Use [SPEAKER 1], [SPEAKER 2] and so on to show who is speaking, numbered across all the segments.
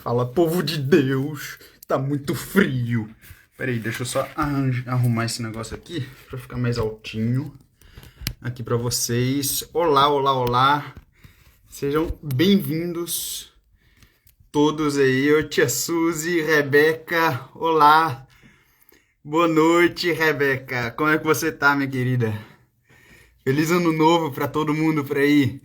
[SPEAKER 1] Fala, povo de Deus, tá muito frio. Peraí, deixa eu só arrumar esse negócio aqui pra ficar mais altinho aqui pra vocês. Olá, olá, olá. Sejam bem-vindos todos aí. Oi, tia Suzy, Rebeca. Olá. Boa noite, Rebeca. Como é que você tá, minha querida? Feliz ano novo pra todo mundo por aí.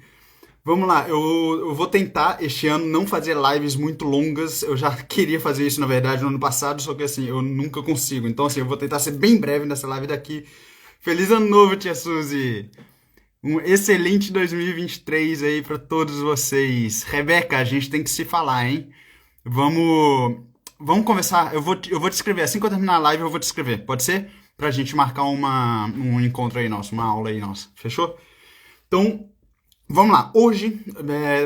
[SPEAKER 1] Vamos lá, eu vou tentar este ano não fazer lives muito longas. Eu já queria fazer isso, na verdade, no ano passado, só que assim, eu nunca consigo. Então, assim, eu vou tentar ser bem breve nessa live daqui. Feliz ano novo, tia Suzy! Um excelente 2023 aí pra todos vocês. Rebeca, a gente tem que se falar, hein? Vamos conversar. Eu vou te escrever. Assim que eu terminar a live, eu vou te escrever. Pode ser? Pra gente marcar um encontro aí nosso, uma aula aí nossa. Fechou? Então, vamos lá, hoje,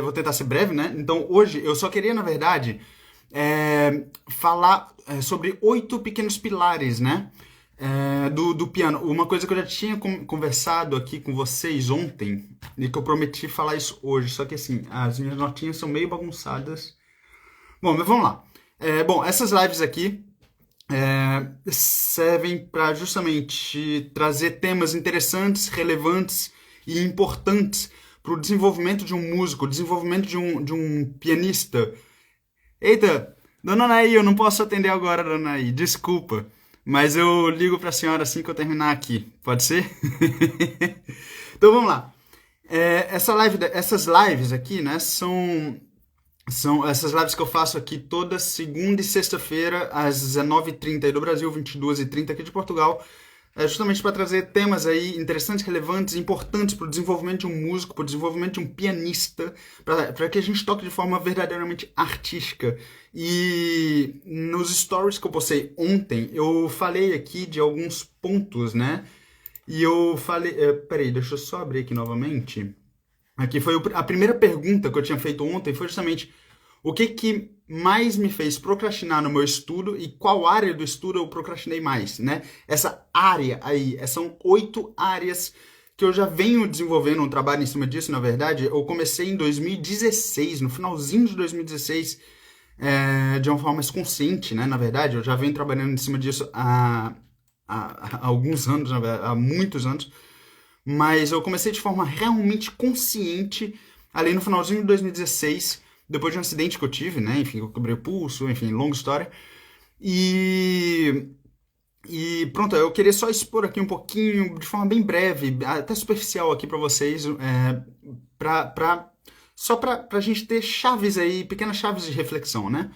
[SPEAKER 1] vou tentar ser breve, né? Então, hoje eu só queria, na verdade, falar sobre 8 pequenos pilares, né? Do piano. Uma coisa que eu já tinha conversado aqui com vocês ontem, e que eu prometi falar isso hoje, só que assim, as minhas notinhas são meio bagunçadas. Bom, mas vamos lá. Bom, essas lives aqui servem para justamente trazer temas interessantes, relevantes e importantes para o desenvolvimento de um músico, o desenvolvimento de um pianista. Eita, dona Anaí, eu não posso atender agora, dona Anaí, desculpa. Mas eu ligo para a senhora assim que eu terminar aqui. Pode ser? Então vamos lá. Essas lives aqui, né, são essas lives que eu faço aqui toda segunda e sexta-feira, às 19h30 aí do Brasil, 22h30 aqui de Portugal. Justamente para trazer temas aí interessantes, relevantes, importantes para o desenvolvimento de um músico, para o desenvolvimento de um pianista, para que a gente toque de forma verdadeiramente artística. E nos stories que eu postei ontem, eu falei aqui de alguns pontos, né? E eu falei... peraí, deixa eu só abrir aqui novamente. Aqui foi a primeira pergunta que eu tinha feito ontem, foi justamente o que mais me fez procrastinar no meu estudo e qual área do estudo eu procrastinei mais, né? Essa área aí, são 8 áreas que eu já venho desenvolvendo um trabalho em cima disso, na verdade. Eu comecei em 2016, no finalzinho de 2016, de uma forma mais consciente, né? Na verdade, eu já venho trabalhando em cima disso há alguns anos, há muitos anos. Mas eu comecei de forma realmente consciente ali no finalzinho de 2016, depois de um acidente que eu tive, né? Enfim, eu quebrei o pulso, enfim, longa história. E pronto, eu queria só expor aqui um pouquinho, de forma bem breve, até superficial aqui para vocês, só pra gente ter chaves aí, pequenas chaves de reflexão, né?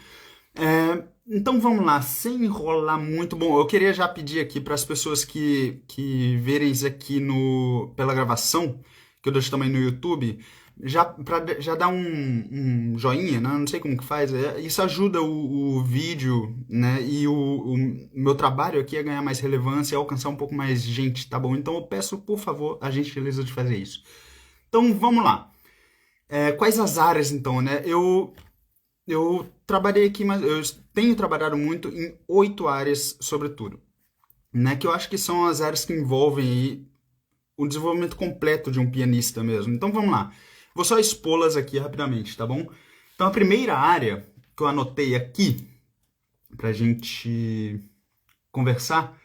[SPEAKER 1] Então vamos lá, sem enrolar muito. Bom, eu queria já pedir aqui para as pessoas que verem isso aqui pela gravação, que eu deixo também no YouTube, já dar um joinha, né? Não sei como que faz. Isso ajuda o vídeo, né? E o meu trabalho aqui a ganhar mais relevância e alcançar um pouco mais gente, tá bom? Então eu peço, por favor, a gentileza de fazer isso. Então vamos lá. Quais as áreas, então, né? Eu trabalhei aqui, mas eu tenho trabalhado muito em 8 áreas, sobretudo, né? Que eu acho que são as áreas que envolvem aí o desenvolvimento completo de um pianista mesmo. Então vamos lá. Vou só expô-las aqui rapidamente, tá bom? Então a primeira área que eu anotei aqui pra gente conversar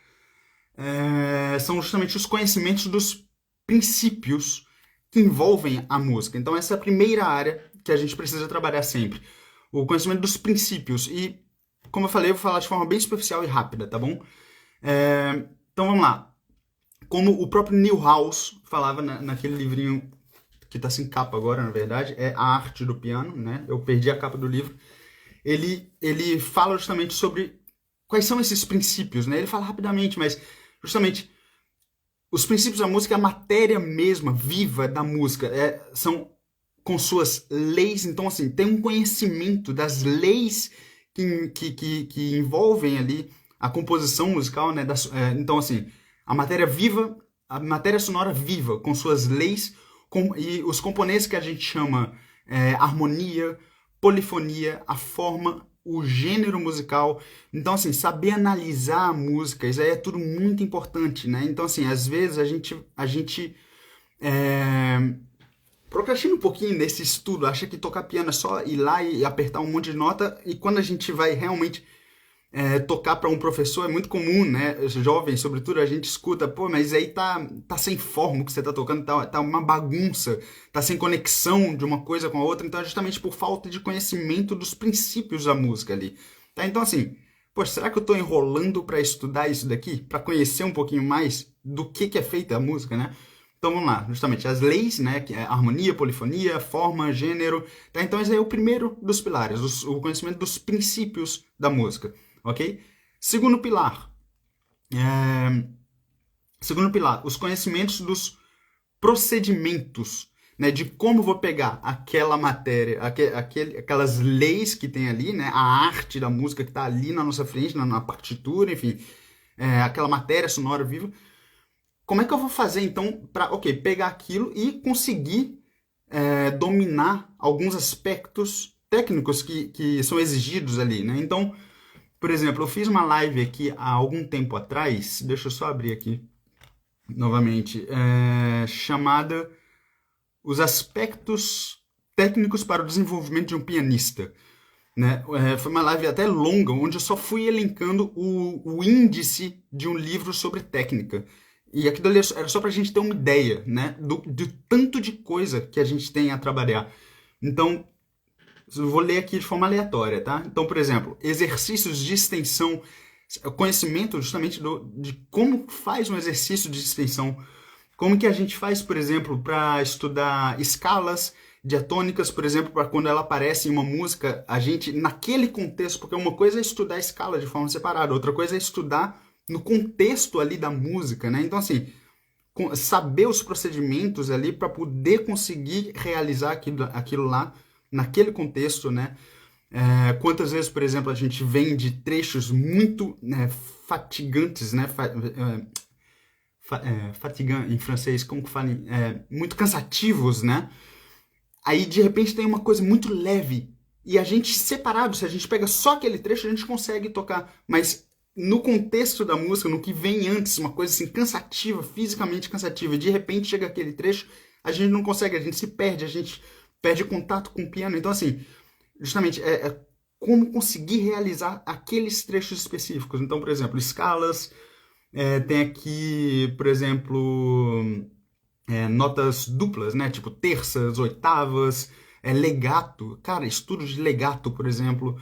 [SPEAKER 1] são justamente os conhecimentos dos princípios que envolvem a música. Então essa é a primeira área que a gente precisa trabalhar sempre. O conhecimento dos princípios. E, como eu falei, eu vou falar de forma bem superficial e rápida, tá bom? Então vamos lá. Como o próprio Neuhaus falava naquele livrinho que está sem capa agora, na verdade, é A Arte do Piano, né? Eu perdi a capa do livro. Ele fala justamente sobre quais são esses princípios, né? Ele fala rapidamente, mas justamente os princípios da música, a matéria mesma, viva da música, são com suas leis. Então, assim, tem um conhecimento das leis que envolvem ali a composição musical, né? Então, assim, a matéria viva, a matéria sonora viva, com suas leis, e os componentes que a gente chama harmonia, polifonia, a forma, o gênero musical. Então, assim, saber analisar a música, isso aí é tudo muito importante, né? Então, assim, às vezes a gente procrastina um pouquinho nesse estudo, acha que tocar piano é só ir lá e apertar um monte de nota, e quando a gente vai realmente tocar para um professor é muito comum, né? Jovens, sobretudo, a gente escuta, pô, mas aí tá sem forma o que você tá tocando, tá uma bagunça, tá sem conexão de uma coisa com a outra, então é justamente por falta de conhecimento dos princípios da música ali, tá? Então, assim, pô, será que eu tô enrolando para estudar isso daqui? Para conhecer um pouquinho mais do que é feita a música, né? Então vamos lá, justamente as leis, né, que é harmonia, polifonia, forma, gênero, tá? Então esse aí é o primeiro dos pilares, o conhecimento dos princípios da música, ok? Segundo pilar, os conhecimentos dos procedimentos, né, de como vou pegar aquela matéria, aquelas leis que tem ali, né, a arte da música que está ali na nossa frente, na partitura, enfim, aquela matéria sonora viva. Como é que eu vou fazer, então, para, pegar aquilo e conseguir dominar alguns aspectos técnicos que são exigidos ali, né? Então, por exemplo, eu fiz uma live aqui há algum tempo atrás, deixa eu só abrir aqui novamente, chamada Os Aspectos Técnicos para o Desenvolvimento de um Pianista. Né? Foi uma live até longa, onde eu só fui elencando o índice de um livro sobre técnica. E aquilo ali era só para a gente ter uma ideia, né? do tanto de coisa que a gente tem a trabalhar. Então, eu vou ler aqui de forma aleatória, tá? Então, por exemplo, exercícios de extensão, conhecimento justamente de como faz um exercício de extensão, como que a gente faz, por exemplo, para estudar escalas diatônicas, por exemplo, para quando ela aparece em uma música, a gente, naquele contexto, porque uma coisa é estudar a escala de forma separada, outra coisa é estudar no contexto ali da música, né? Então, assim, saber os procedimentos ali para poder conseguir realizar aquilo lá naquele contexto, né? Quantas vezes, por exemplo, a gente vem de trechos muito fatigantes, né? Fatigant em francês, como que fala? Muito cansativos, né? Aí, de repente, tem uma coisa muito leve. E a gente, separado, se a gente pega só aquele trecho, a gente consegue tocar. Mas no contexto da música, no que vem antes, uma coisa assim cansativa, fisicamente cansativa, e de repente chega aquele trecho, a gente não consegue, a gente se perde, a gente perde contato com o piano. Então, assim, justamente, como conseguir realizar aqueles trechos específicos. Então, por exemplo, escalas, tem aqui, por exemplo, notas duplas, né? Tipo terças, oitavas, legato. Cara, estudo de legato, por exemplo,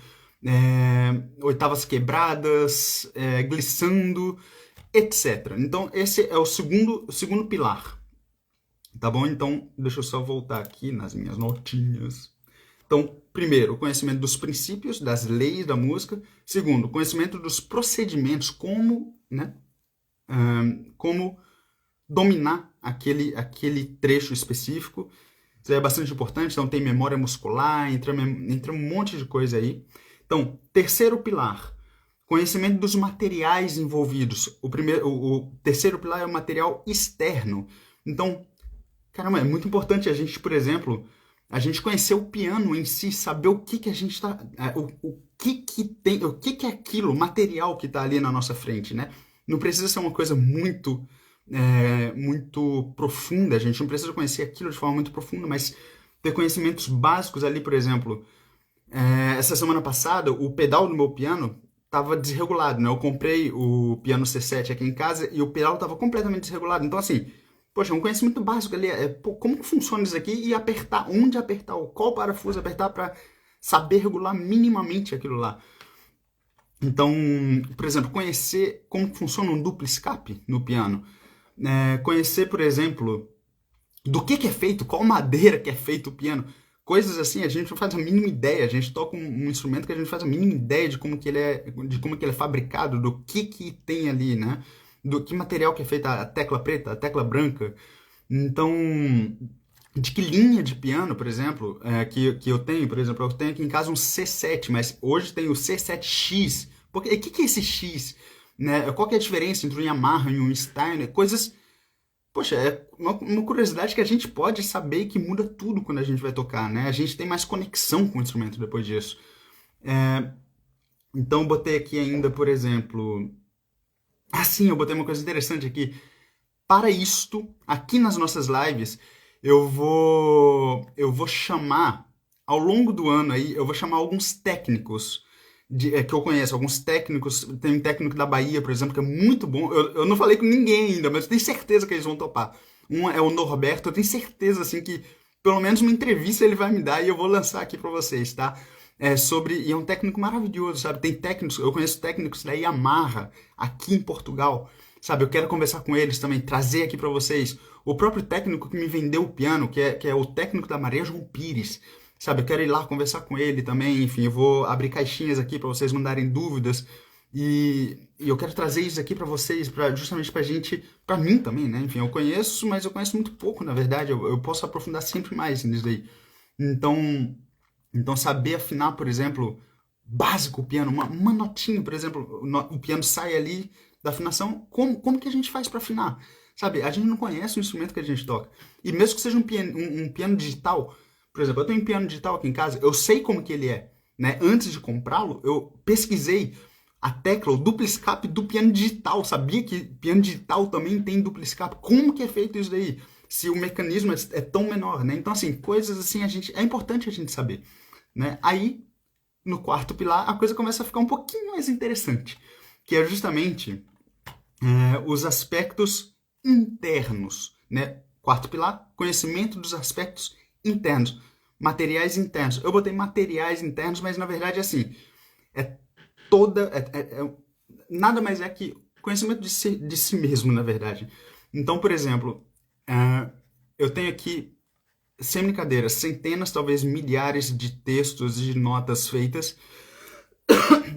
[SPEAKER 1] oitavas quebradas, glissando, etc. Então, esse é o segundo pilar. Tá bom? Então, deixa eu só voltar aqui nas minhas notinhas. Então, primeiro, o conhecimento dos princípios, das leis da música. Segundo, o conhecimento dos procedimentos, como, né? Como dominar aquele trecho específico. Isso é bastante importante, então tem memória muscular, entra um monte de coisa aí. Então, terceiro pilar, conhecimento dos materiais envolvidos. O terceiro pilar é o material externo. Então, caramba, é muito importante a gente, por exemplo, a gente conhecer o piano em si, saber o que a gente está... o que tem, o que é aquilo, o material que está ali na nossa frente, né? Não precisa ser uma coisa muito profunda, a gente não precisa conhecer aquilo de forma muito profunda, mas ter conhecimentos básicos ali, por exemplo, essa semana passada, o pedal do meu piano estava desregulado, né? Eu comprei o piano C7 aqui em casa e o pedal estava completamente desregulado, então assim, poxa, um conhecimento básico ali como que funciona isso aqui e apertar, onde apertar, qual parafuso apertar para saber regular minimamente aquilo lá. Então, por exemplo, conhecer como funciona um duplo escape no piano. Conhecer, por exemplo, do que é feito, qual madeira que é feito o piano. Coisas assim, a gente não faz a mínima ideia. A gente toca um instrumento que a gente faz a mínima ideia de como que ele é fabricado, do que tem ali, né? Do que material que é feita a tecla preta, a tecla branca. Então, de que linha de piano, por exemplo, que eu tenho, por exemplo, eu tenho aqui em casa um C7, mas hoje tem o C7X. Porque, o que é esse X? Né? Qual que é a diferença entre um Yamaha e um Steiner? Coisas... Poxa, é uma curiosidade que a gente pode saber e que muda tudo quando a gente vai tocar, né? A gente tem mais conexão com o instrumento depois disso. Então, eu botei aqui ainda, por exemplo... Ah, sim, eu botei uma coisa interessante aqui. Para isto, aqui nas nossas lives, eu vou chamar, ao longo do ano aí, eu vou chamar alguns técnicos que eu conheço, alguns técnicos. Tem um técnico da Bahia, por exemplo, que é muito bom. Eu não falei com ninguém ainda, mas eu tenho certeza que eles vão topar. Um é o Norberto, eu tenho certeza, assim, que pelo menos uma entrevista ele vai me dar e eu vou lançar aqui pra vocês, tá? E é um técnico maravilhoso, sabe? Tem técnicos, eu conheço técnicos da Yamaha, aqui em Portugal, sabe? Eu quero conversar com eles também, trazer aqui pra vocês. O próprio técnico que me vendeu o piano, que é o técnico da Maria João Pires, sabe? Eu quero ir lá conversar com ele também, enfim, eu vou abrir caixinhas aqui pra vocês mandarem dúvidas. E eu quero trazer isso aqui pra vocês, justamente pra gente, pra mim também, né? Enfim, eu conheço, mas eu conheço muito pouco, na verdade. Eu posso aprofundar sempre mais nisso daí. Então, então saber afinar, por exemplo, básico o piano, uma notinha, por exemplo, o piano sai ali da afinação, como que a gente faz para afinar? Sabe, a gente não conhece o instrumento que a gente toca. E mesmo que seja um piano digital, por exemplo, eu tenho um piano digital aqui em casa, eu sei como que ele é, né? Antes de comprá-lo, eu pesquisei a tecla, o duplo escape do piano digital. Sabia que piano digital também tem duplo escape? Como que é feito isso daí? Se o mecanismo é tão menor, né? Então, assim, coisas assim, é importante a gente saber, né? Aí, no quarto pilar, a coisa começa a ficar um pouquinho mais interessante, que é justamente os aspectos internos, né? Quarto pilar, conhecimento dos aspectos internos, materiais internos. Eu botei materiais internos, mas na verdade, assim, é toda... nada mais é que conhecimento de si mesmo, na verdade. Então, por exemplo, eu tenho aqui, sem brincadeira, centenas, talvez milhares de textos e de notas feitas,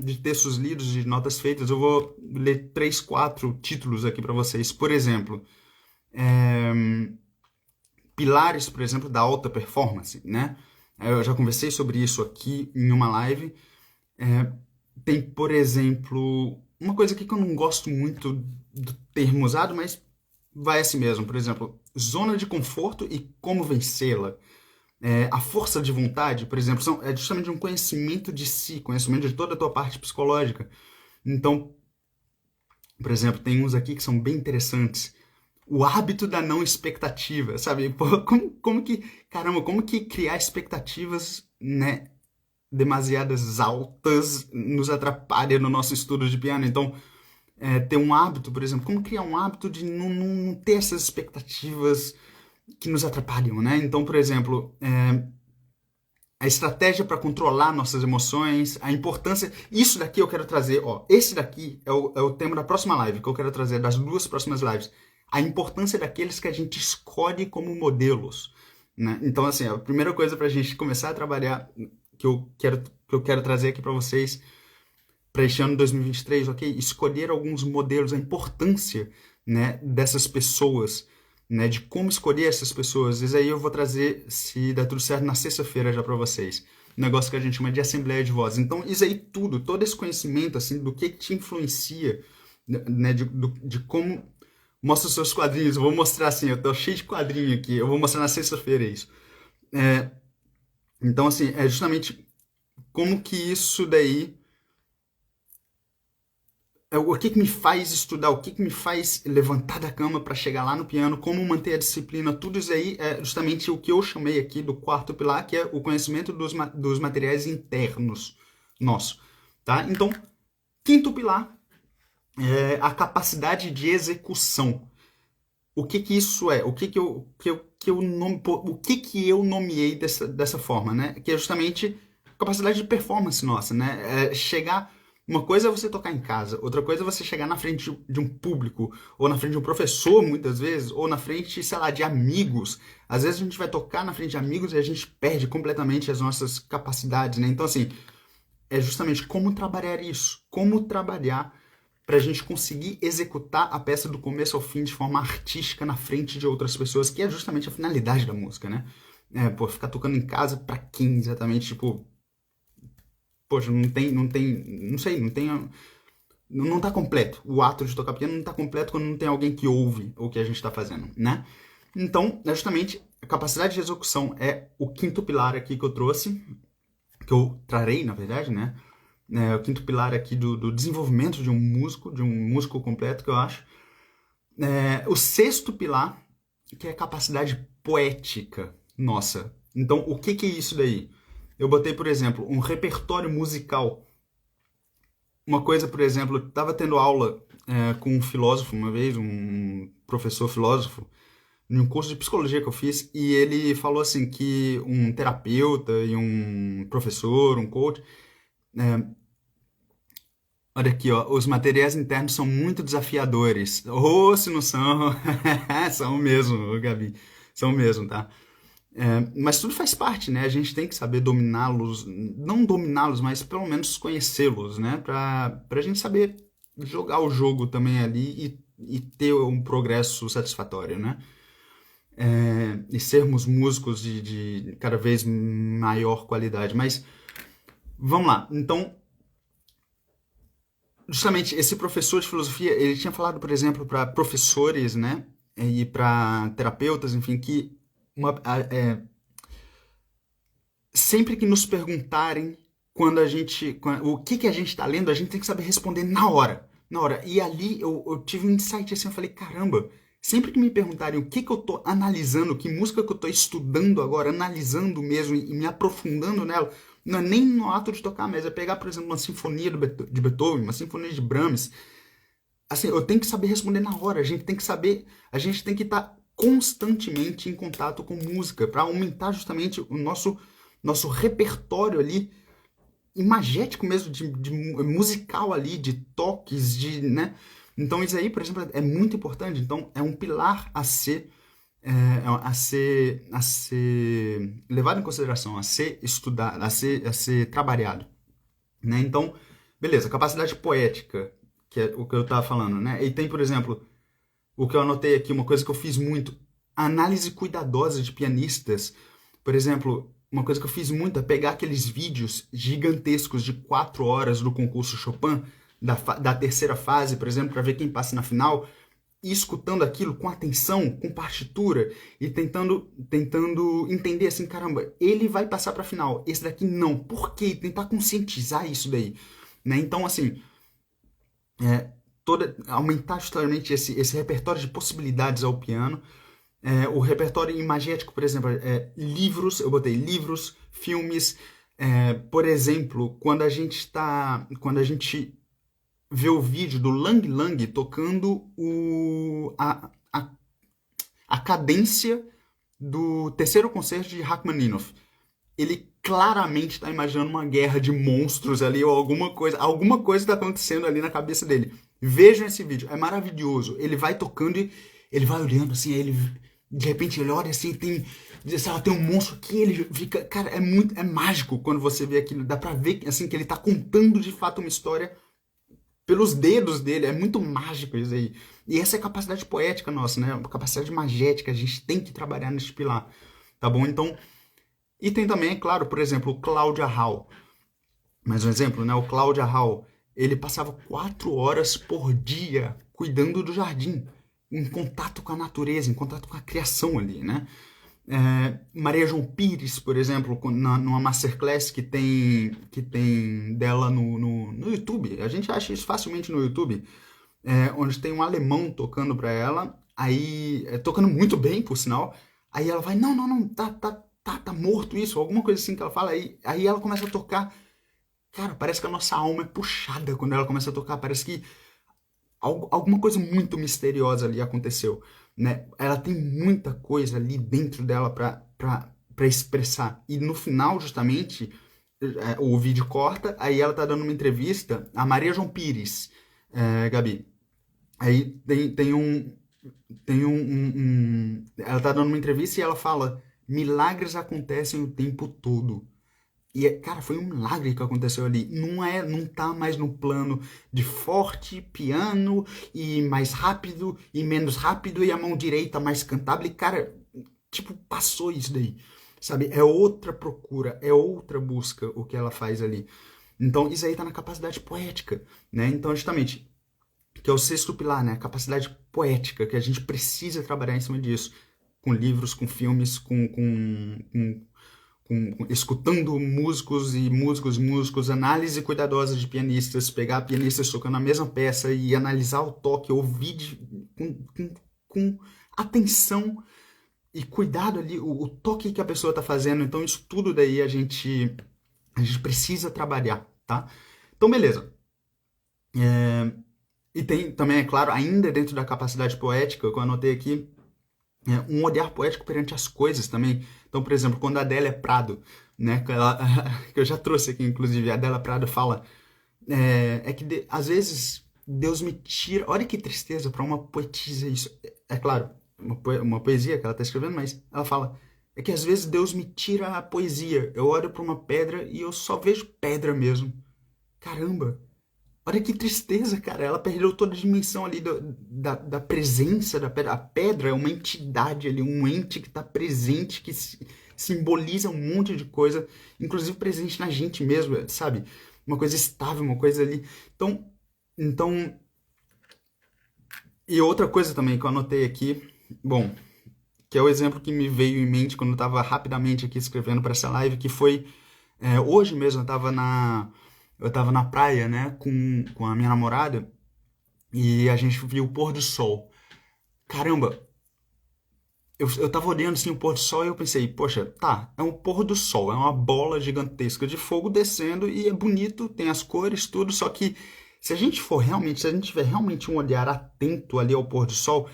[SPEAKER 1] de textos lidos, de notas feitas. Eu vou ler 3, 4 títulos aqui para vocês. Por exemplo, pilares, por exemplo, da alta performance, né? Eu já conversei sobre isso aqui em uma live. Tem, por exemplo, uma coisa aqui que eu não gosto muito do termo usado, mas vai assim mesmo. Por exemplo, zona de conforto e como vencê-la. A força de vontade, por exemplo, é justamente um conhecimento de si, conhecimento de toda a tua parte psicológica. Então, por exemplo, tem uns aqui que são bem interessantes. O hábito da não expectativa, sabe? Pô, como que, caramba, como que criar expectativas, né, demasiadas altas nos atrapalha no nosso estudo de piano? Então, ter um hábito, por exemplo, como criar um hábito de não ter essas expectativas que nos atrapalham, né? Então, por exemplo, a estratégia para controlar nossas emoções, a importância. Isso daqui eu quero trazer, ó. Esse daqui é o tema da próxima live, que eu quero trazer, das 2 próximas lives. A importância daqueles que a gente escolhe como modelos, né? Então, assim, a primeira coisa para a gente começar a trabalhar, que eu quero trazer aqui para vocês, para este ano 2023, ok? Escolher alguns modelos, a importância, né, dessas pessoas, né, de como escolher essas pessoas. Isso aí eu vou trazer, se der tudo certo, na sexta-feira já para vocês. Um negócio que a gente chama de assembleia de vozes. Então, isso aí tudo, todo esse conhecimento, assim, do que te influencia, né, de como... Mostra os seus quadrinhos, eu vou mostrar assim, eu tô cheio de quadrinho aqui, eu vou mostrar na sexta-feira isso. Então, assim, é justamente como que isso daí... o que me faz estudar, o que me faz levantar da cama para chegar lá no piano, como manter a disciplina, tudo isso aí é justamente o que eu chamei aqui do quarto pilar, que é o conhecimento dos materiais internos nosso, tá? Então, quinto pilar é a capacidade de execução. O que que isso é? O que que eu nomeei dessa forma, né? Que é justamente a capacidade de performance nossa, né? Chegar... Uma coisa é você tocar em casa, outra coisa é você chegar na frente de um público, ou na frente de um professor, muitas vezes, ou na frente, sei lá, de amigos. Às vezes a gente vai tocar na frente de amigos e a gente perde completamente as nossas capacidades, né? Então, assim, é justamente como trabalhar isso, como trabalhar para a gente conseguir executar a peça do começo ao fim de forma artística na frente de outras pessoas, que é justamente a finalidade da música, né? Ficar tocando em casa para quem exatamente, tipo... Poxa, não sei, não tá completo. O ato de tocar piano não tá completo quando não tem alguém que ouve o que a gente tá fazendo, né? Então, justamente, a capacidade de execução é o quinto pilar aqui que eu trouxe, que eu trarei, na verdade, né? O quinto pilar aqui do desenvolvimento de um músico completo, que eu acho. O sexto pilar, que é a capacidade poética nossa. Então, o que é isso daí? Eu botei, por exemplo, um repertório musical. Uma coisa, por exemplo, eu estava tendo aula com um filósofo uma vez, um professor filósofo, em um curso de psicologia que eu fiz, e ele falou assim que um terapeuta e um professor, um coach, olha aqui, ó, os materiais internos são muito desafiadores. Ou se não são, são mesmo, Gabi, são mesmo, tá? Mas tudo faz parte, né? A gente tem que saber dominá-los, não dominá-los, mas pelo menos conhecê-los, né? Pra gente saber jogar o jogo também ali e ter um progresso satisfatório, né? E sermos músicos de cada vez maior qualidade. Mas vamos lá. Então, justamente esse professor de filosofia, ele tinha falado, por exemplo, para professores, né? E para terapeutas, enfim, que sempre que nos perguntarem o que a gente está lendo, a gente tem que saber responder na hora. Na hora. E ali eu tive um insight assim, eu falei, caramba, sempre que me perguntarem o que eu tô analisando, que música que eu tô estudando agora, analisando mesmo e me aprofundando nela, não é nem no ato de tocar, mas é pegar, por exemplo, uma sinfonia de Beethoven, uma sinfonia de Brahms. Assim, eu tenho que saber responder na hora, a gente tem que saber, a gente tem que estar constantemente em contato com música para aumentar justamente o nosso repertório ali imagético mesmo, de musical ali, de toques, né? Então isso aí, por exemplo, é muito importante. Então é um pilar a ser levado em consideração, a ser estudado, a ser trabalhado, né? Então, beleza, capacidade poética, que é o que eu estava falando, né? E tem, por exemplo, o que eu anotei aqui, uma coisa que eu fiz muito, análise cuidadosa de pianistas. Por exemplo, uma coisa que eu fiz muito é pegar aqueles vídeos gigantescos de 4 horas do concurso Chopin, da terceira fase, por exemplo, para ver quem passa na final, e escutando aquilo com atenção, com partitura, e tentando entender assim, caramba, ele vai passar para a final, esse daqui não. Por quê? Tentar conscientizar isso daí, né? Então, assim, aumentar justamente esse repertório de possibilidades ao piano. O repertório imagético, por exemplo, livros, eu botei livros, filmes. Por exemplo, quando a gente vê o vídeo do Lang Lang tocando a cadência do terceiro concerto de Rachmaninoff, ele claramente está imaginando uma guerra de monstros ali, ou alguma coisa está acontecendo ali na cabeça dele. Vejam esse vídeo, é maravilhoso. Ele vai tocando e ele vai olhando assim, aí de repente ele olha assim, tem um monstro aqui, ele fica, cara, é mágico quando você vê aquilo, dá pra ver assim que ele tá contando de fato uma história pelos dedos dele, é muito mágico isso aí. E essa é a capacidade poética nossa, né? A capacidade magética, a gente tem que trabalhar nesse pilar, tá bom? Então, e tem também, é claro, por exemplo, o Cláudia Hall. Mais um exemplo, né? O Cláudia Hall, ele passava 4 horas por dia cuidando do jardim, em contato com a natureza, em contato com a criação ali, né? Maria João Pires, por exemplo, numa masterclass que tem dela no YouTube, a gente acha isso facilmente no YouTube, onde tem um alemão tocando para ela, aí tocando muito bem, por sinal, aí ela vai, não, tá morto isso, alguma coisa assim que ela fala, aí ela começa a tocar, cara, parece que a nossa alma é puxada quando ela começa a tocar, parece que alguma coisa muito misteriosa ali aconteceu, né? Ela tem muita coisa ali dentro dela para expressar. E no final, justamente, o vídeo corta, aí ela tá dando uma entrevista a Maria João Pires, Gabi. Aí ela tá dando uma entrevista e ela fala: milagres acontecem o tempo todo. E, cara, foi um milagre que aconteceu ali. Não tá mais no plano de forte, piano, e mais rápido, e menos rápido, e a mão direita mais cantável. E, cara, tipo, passou isso daí, sabe? É outra procura, é outra busca o que ela faz ali. Então, isso aí tá na capacidade poética, né? Então, justamente, que é o sexto pilar, né? A capacidade poética, que a gente precisa trabalhar em cima disso. Com livros, com filmes, escutando músicos, análise cuidadosa de pianistas, pegar pianistas tocando a mesma peça e analisar o toque, ouvir com atenção e cuidado ali, o toque que a pessoa tá fazendo. Então, isso tudo daí a gente precisa trabalhar, tá? Então, beleza. E tem também, é claro, ainda dentro da capacidade poética, que eu anotei aqui, um olhar poético perante as coisas também. Então, por exemplo, quando a Adélia Prado, né, que eu já trouxe aqui, inclusive, a Adélia Prado fala, às vezes Deus me tira. Olha que tristeza para uma poetisa isso. É claro, uma poesia que ela está escrevendo, mas ela fala, é que às vezes Deus me tira a poesia. Eu olho para uma pedra e eu só vejo pedra mesmo. Caramba! Olha que tristeza, cara. Ela perdeu toda a dimensão ali da presença da pedra. A pedra é uma entidade ali, um ente que está presente, que simboliza um monte de coisa, inclusive presente na gente mesmo, sabe? Uma coisa estável, uma coisa ali. Então, e outra coisa também que eu anotei aqui, bom, que é o exemplo que me veio em mente quando eu estava rapidamente aqui escrevendo para essa live, que foi hoje mesmo eu tava na praia, né, com a minha namorada e a gente viu o pôr do sol. Caramba, eu tava olhando assim o pôr do sol e eu pensei, poxa, tá, é um pôr do sol, é uma bola gigantesca de fogo descendo e é bonito, tem as cores, tudo, só que se a gente tiver realmente um olhar atento ali ao pôr do sol,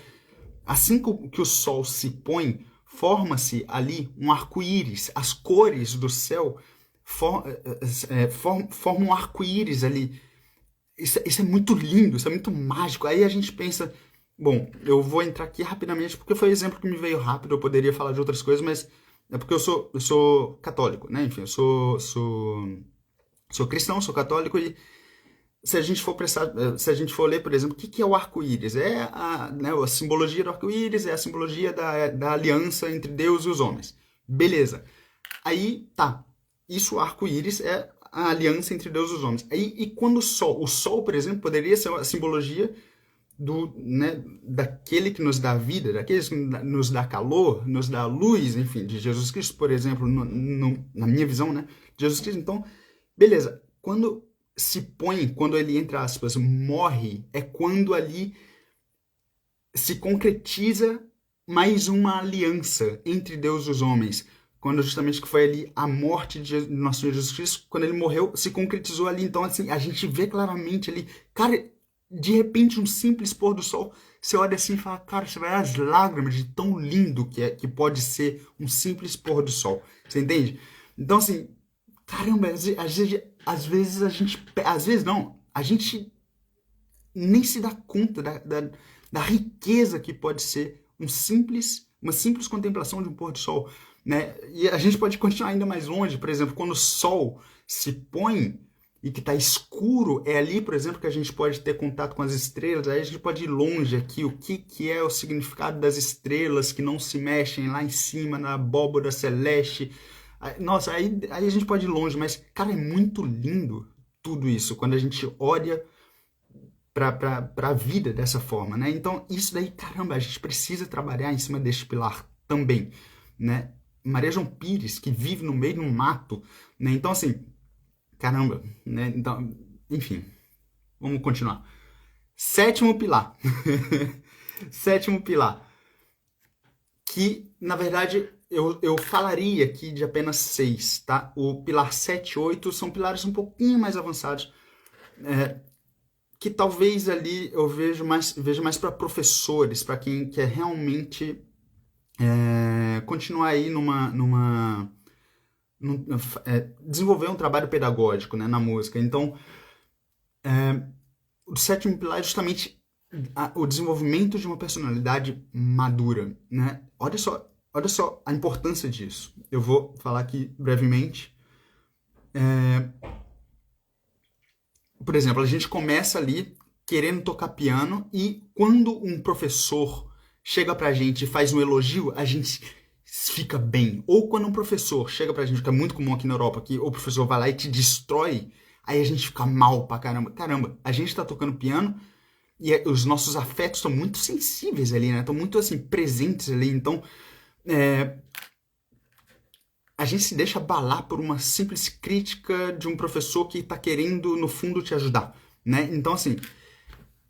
[SPEAKER 1] assim que o sol se põe, forma-se ali um arco-íris. As cores do céu formam um arco-íris ali. Isso é muito lindo, isso é muito mágico. Aí a gente pensa, bom, eu vou entrar aqui rapidamente, porque foi o exemplo que me veio rápido, eu poderia falar de outras coisas, mas é porque eu sou católico, né? Enfim, sou cristão, sou católico e se a gente for ler, por exemplo, o que é o arco-íris? Né, a simbologia do arco-íris é a simbologia da aliança entre Deus e os homens. Beleza. Aí, tá. Isso, o arco-íris, é a aliança entre Deus e os homens. Aí, e quando o sol, por exemplo, poderia ser a simbologia né, daquele que nos dá vida, daquele que nos dá calor, nos dá luz, enfim, de Jesus Cristo, por exemplo, na minha visão, né? Jesus Cristo, então, beleza. Quando ele, entre aspas, morre, é quando ali se concretiza mais uma aliança entre Deus e os homens. Quando justamente que foi ali a morte de nosso Senhor Jesus Cristo, quando ele morreu, se concretizou ali. Então, assim, a gente vê claramente ali, cara, de repente, um simples pôr do sol, você olha assim e fala, cara, você vai às lágrimas de tão lindo que pode ser um simples pôr do sol. Você entende? Então, assim, caramba, às vezes a gente. Às vezes não, a gente nem se dá conta da riqueza que pode ser uma simples contemplação de um pôr do sol. Né? E a gente pode continuar ainda mais longe, por exemplo, quando o sol se põe e que está escuro, é ali, por exemplo, que a gente pode ter contato com as estrelas, aí a gente pode ir longe aqui, o que é o significado das estrelas que não se mexem lá em cima, na abóbora celeste. Nossa, aí a gente pode ir longe, mas, cara, é muito lindo tudo isso, quando a gente olha para a vida dessa forma, né? Então, isso daí, caramba, a gente precisa trabalhar em cima deste pilar também, né? Maria João Pires, que vive no meio de um mato, né? Então, assim, caramba, né? Então, enfim, vamos continuar. Sétimo pilar. Sétimo pilar. Que, na verdade, eu falaria aqui de apenas 6, tá? O pilar 7 e 8 são pilares um pouquinho mais avançados, que talvez ali eu vejo mais para professores, para quem quer realmente continuar aí desenvolver um trabalho pedagógico, né, na música. Então, o sétimo pilar é justamente o desenvolvimento de uma personalidade madura, né? Olha só a importância disso. Eu vou falar aqui brevemente. Por exemplo, a gente começa ali querendo tocar piano e quando um professor chega pra gente e faz um elogio, a gente fica bem. Ou quando um professor chega pra gente, que é muito comum aqui na Europa, que o professor vai lá e te destrói, aí a gente fica mal pra caramba. Caramba, a gente tá tocando piano e os nossos afetos estão muito sensíveis ali, né? Estão muito, assim, presentes ali. Então, a gente se deixa abalar por uma simples crítica de um professor que está querendo, no fundo, te ajudar, né? Então, assim,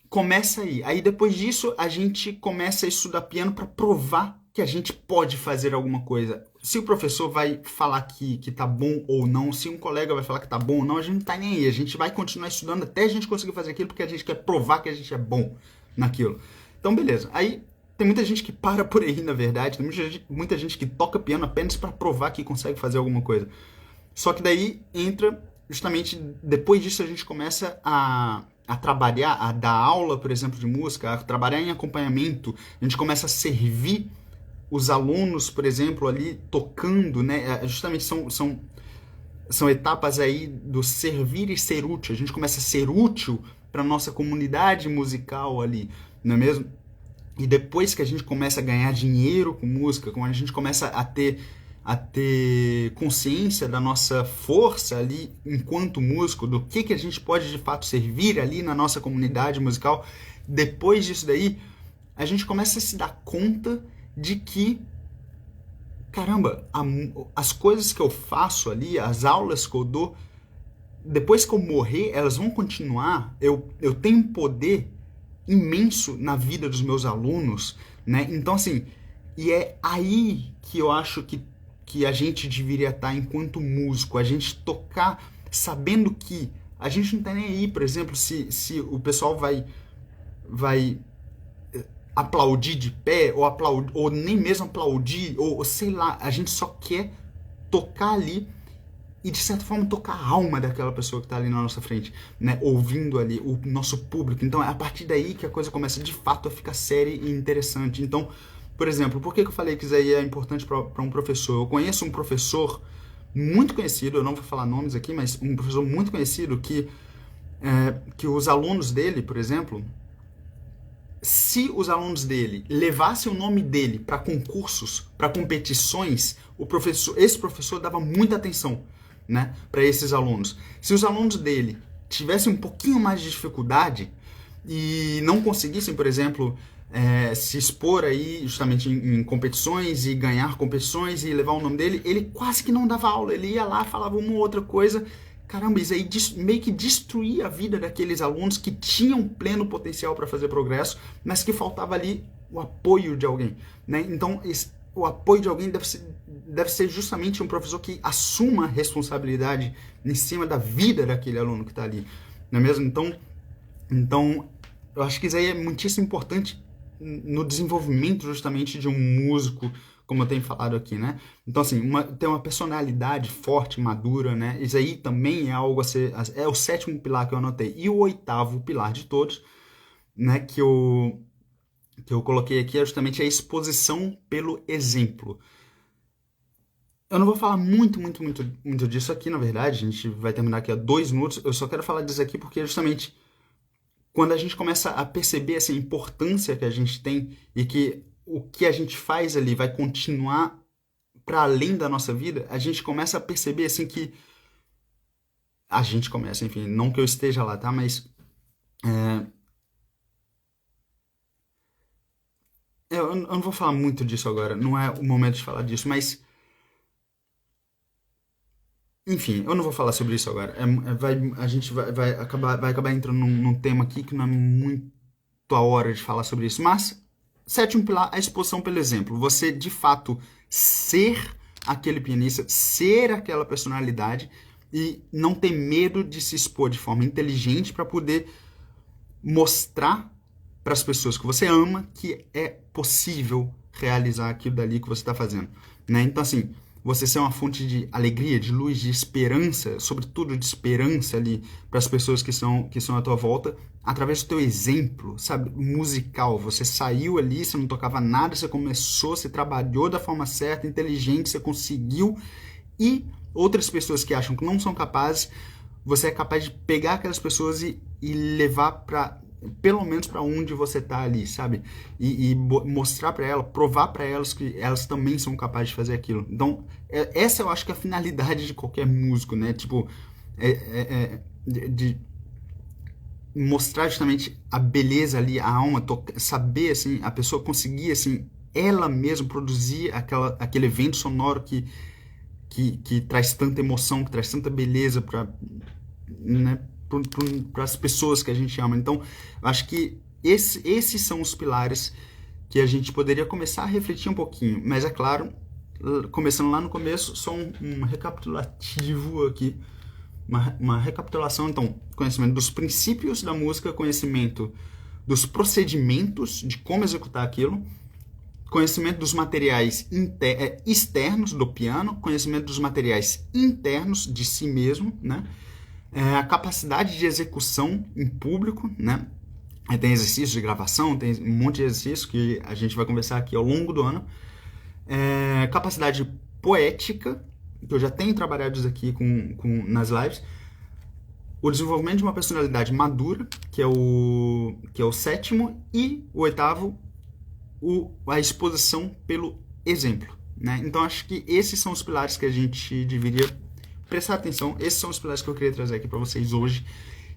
[SPEAKER 1] começa aí. Aí, depois disso, a gente começa a estudar piano para provar que a gente pode fazer alguma coisa. Se o professor vai falar que tá bom ou não, se um colega vai falar que tá bom ou não, a gente não tá nem aí. A gente vai continuar estudando até a gente conseguir fazer aquilo, porque a gente quer provar que a gente é bom naquilo. Então, beleza. Aí tem muita gente que para por aí, na verdade. Tem muita gente que toca piano apenas para provar que consegue fazer alguma coisa. Só que daí entra, justamente, depois disso a gente começa a trabalhar, a dar aula, por exemplo, de música, a trabalhar em acompanhamento, a gente começa a servir os alunos, por exemplo, ali tocando, né? Justamente são etapas aí do servir e ser útil. A gente começa a ser útil para a nossa comunidade musical ali, não é mesmo? E depois que a gente começa a ganhar dinheiro com música, quando a gente começa a ter consciência da nossa força ali enquanto músico, do que a gente pode de fato servir ali na nossa comunidade musical, depois disso daí, a gente começa a se dar conta de que, caramba, as coisas que eu faço ali, as aulas que eu dou, depois que eu morrer, elas vão continuar. Eu tenho um poder imenso na vida dos meus alunos, né? Então, assim, e é aí que eu acho que a gente deveria estar enquanto músico, a gente tocar sabendo que a gente não tá nem aí, por exemplo, se o pessoal vai aplaudir de pé, ou nem mesmo aplaudir, ou sei lá, a gente só quer tocar ali e de certa forma tocar a alma daquela pessoa que está ali na nossa frente, né? Ouvindo ali o nosso público. Então é a partir daí que a coisa começa de fato a ficar séria e interessante. Então, por exemplo, por que eu falei que isso aí é importante para um professor? Eu conheço um professor muito conhecido, eu não vou falar nomes aqui, mas um professor muito conhecido que os alunos dele, por exemplo, se os alunos dele levassem o nome dele para concursos, para competições, esse professor dava muita atenção, né, para esses alunos. Se os alunos dele tivessem um pouquinho mais de dificuldade e não conseguissem, por exemplo, se expor aí justamente em competições e ganhar competições e levar o nome dele, ele quase que não dava aula, ele ia lá, falava uma ou outra coisa. Caramba, isso aí meio que destruía a vida daqueles alunos que tinham pleno potencial para fazer progresso, mas que faltava ali o apoio de alguém, né? Então, o apoio de alguém deve ser justamente um professor que assuma a responsabilidade em cima da vida daquele aluno que está ali, não é mesmo? Então, eu acho que isso aí é muitíssimo importante no desenvolvimento justamente de um músico, como eu tenho falado aqui, né? Então, assim, ter uma personalidade forte, madura, né? Isso aí também é algo a ser... É o 7º pilar que eu anotei. E o 8º pilar de todos, né, que eu coloquei aqui é justamente a exposição pelo exemplo. Eu não vou falar muito disso aqui, na verdade. A gente vai terminar aqui a 2 minutos. Eu só quero falar disso aqui porque justamente quando a gente começa a perceber essa importância que a gente tem e que o que a gente faz ali vai continuar para além da nossa vida, a gente começa a perceber assim que a gente começa, enfim, não que eu esteja lá, tá? Mas eu não vou falar muito disso agora, não é o momento de falar disso, mas enfim, eu não vou falar sobre isso agora. A gente vai acabar entrando num tema aqui que não é muito a hora de falar sobre isso, mas 7º pilar, a exposição pelo exemplo. Você, de fato, ser aquele pianista, ser aquela personalidade e não ter medo de se expor de forma inteligente para poder mostrar para as pessoas que você ama que é possível realizar aquilo dali que você está fazendo, né? Então, assim, você ser uma fonte de alegria, de luz, de esperança, sobretudo de esperança ali para as pessoas que são à tua volta, através do teu exemplo, sabe, musical. Você saiu ali, você não tocava nada, você começou, você trabalhou da forma certa, inteligente, você conseguiu, e outras pessoas que acham que não são capazes, você é capaz de pegar aquelas pessoas e levar para pelo menos para onde você tá ali, sabe? E mostrar para ela, provar para elas que elas também são capazes de fazer aquilo. Então, essa eu acho que é a finalidade de qualquer músico, né? Tipo, de mostrar justamente a beleza ali, a alma, saber, assim, a pessoa conseguir, assim, ela mesma produzir aquele evento sonoro que traz tanta emoção, que traz tanta beleza para, né, para as pessoas que a gente ama. Então, eu acho que esses são os pilares que a gente poderia começar a refletir um pouquinho, mas é claro, começando lá no começo, só um recapitulativo aqui, uma recapitulação, então, conhecimento dos princípios da música, conhecimento dos procedimentos de como executar aquilo, conhecimento dos materiais externos do piano, conhecimento dos materiais internos de si mesmo, né? A capacidade de execução em público, né? Tem exercícios de gravação, tem um monte de exercícios que a gente vai conversar aqui ao longo do ano. Capacidade poética, que eu já tenho trabalhado isso aqui nas lives. O desenvolvimento de uma personalidade madura, que é o 7º, e o 8º, a exposição pelo exemplo, né? Então acho que esses são os pilares que a gente deveria prestar atenção. Esses são os pilares que eu queria trazer aqui para vocês hoje.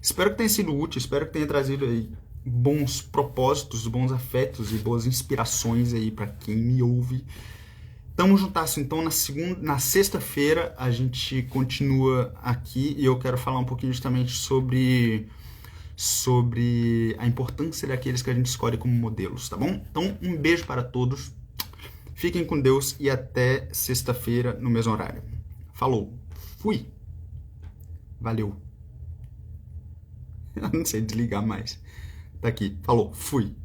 [SPEAKER 1] Espero que tenha sido útil, espero que tenha trazido aí bons propósitos, bons afetos e boas inspirações aí para quem me ouve. Tamo juntasso, então na sexta-feira a gente continua aqui e eu quero falar um pouquinho justamente sobre a importância daqueles que a gente escolhe como modelos, tá bom? Então, um beijo para todos, fiquem com Deus e até sexta-feira no mesmo horário. Falou, fui, valeu. Eu não sei desligar mais. Tá aqui, falou, fui.